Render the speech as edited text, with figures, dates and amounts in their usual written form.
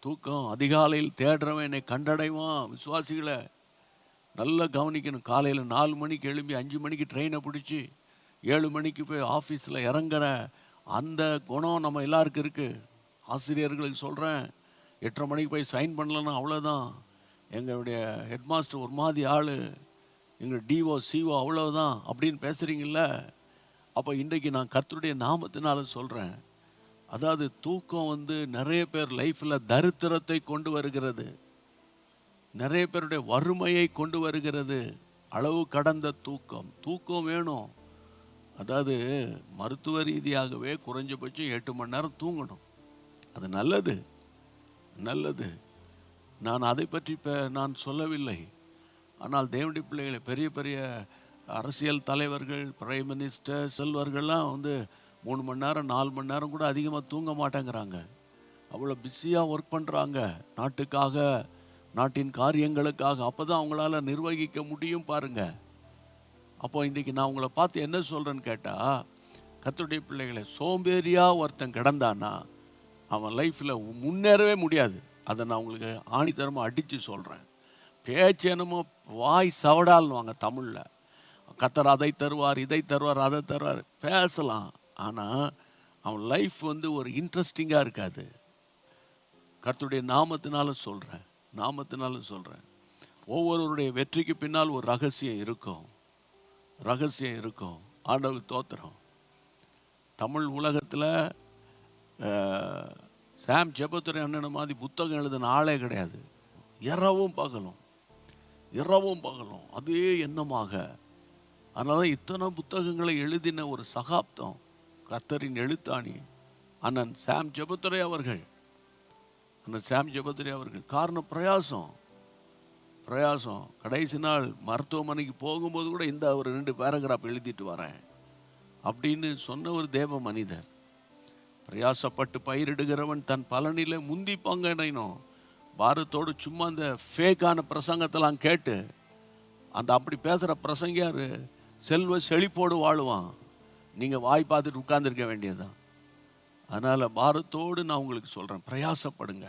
தூக்கம். அதிகாலையில் தேடுறவன் என்னை கண்டடைவான். விசுவாசிகளை நல்லா கவனிக்கணும். காலையில் 4 மணிக்கு எழும்பி 5 மணிக்கு ட்ரெயினை பிடிச்சி 7 மணிக்கு போய் ஆஃபீஸில் இறங்குற அந்த குணம் நம்ம எல்லாருக்கும் இருக்குது. ஆசிரியர்களுக்கு சொல்கிறேன், 8:30 மணிக்கு போய் சைன் பண்ணலன்னா அவ்வளோதான். எங்களுடைய ஹெட்மாஸ்டர் ஒரு மாதிரி ஆள், எங்கள் டிஓ சிஓ அவ்வளோதான் அப்படின்னு பேசுகிறீங்கள. அப்போ இன்றைக்கு நான் கர்த்தருடைய நாமத்தினால சொல்கிறேன், அதாவது தூக்கம் நிறைய பேர் லைஃப்பில் தரித்திரத்தை கொண்டு வருகிறது, நிறைய பேருடைய வறுமையை கொண்டு வருகிறது. அளவு கடந்த தூக்கம் வேணும். அதாவது மருத்துவ ரீதியாகவே குறைஞ்சபட்சம் 8 மணி நேரம் தூங்கணும். அது நல்லது. நான் அதை பற்றி நான் சொல்லவில்லை. ஆனால் தேவனுடைய பிள்ளைகளை, பெரிய பெரிய அரசியல் தலைவர்கள், பிரைம் மினிஸ்டர், செல்வர்கள்லாம் 3 மணி நேரம் 4 மணி நேரம் கூட அதிகமாக தூங்க மாட்டேங்கிறாங்க. அவ்வளோ பிஸியாக ஒர்க் பண்ணுறாங்க நாட்டுக்காக, நாட்டின் காரியங்களுக்காக. அப்போ தான் அவங்களால நிர்வகிக்க முடியும் பாருங்க. அப்போ இன்றைக்கி நான் உங்களை பார்த்து என்ன சொல்கிறேன்னு கேட்டால், கர்த்தருடைய பிள்ளைகளை, சோம்பேறியாக ஒருத்தன் கிடந்தான்னா அவன் லைஃப்பில் முன்னேறவே முடியாது. அதை நான் உங்களுக்கு ஆணித்தரமாக அடித்து சொல்கிறேன். பேச்சு என்னமோ வாய் சவடால்வாங்க தமிழில். கர்த்தர் அதை தருவார், இதை தருவார், அதை தருவார் பேசலாம். ஆனால் அவன் லைஃப் ஒரு இன்ட்ரெஸ்டிங்காக இருக்காது. கர்த்தருடைய நாமத்தினால சொல்கிறேன். ஒவ்வொருவருடைய வெற்றிக்கு பின்னால் ஒரு ரகசியம் இருக்கும். ஆண்டவர் தோத்திரம். தமிழ் உலகத்தில் சாம் ஜெபத்துறை அண்ணன் மாதிரி புத்தகம் எழுதின ஆளே கிடையாது. இரவும் பகலும் அதே எண்ணமாக. அதனால தான் இத்தனை புத்தகங்களை எழுதின ஒரு சகாப்தம் கர்த்தரின் எழுத்தாணி அண்ணன் சாம் ஜெபத்துறை அவர்கள். காரணம் பிரயாசம். கடைசி நாள் மருத்துவமனைக்கு போகும்போது கூட இந்த ஒரு 2 பேராகிராஃப் எழுதிட்டு வரேன் அப்படின்னு சொன்ன ஒரு தேவ மனிதர். பிரயாசப்பட்டு பயிரிடுகிறவன் தன் பலனில முந்தி பங்கடையணும். பாரத்தோடு சும்மா அந்த ஃபேக்கான பிரசங்கத்தெல்லாம் கேட்டு அப்படி பேசுகிற பிரசங்கியார் செல்வ செழிப்போடு வாழுவான். நீங்கள் வாய் பார்த்துட்டு உட்கார்ந்துருக்க வேண்டியதுதான். அதனால் பாரத்தோடு நான் உங்களுக்கு சொல்கிறேன், பிரயாசப்படுங்க.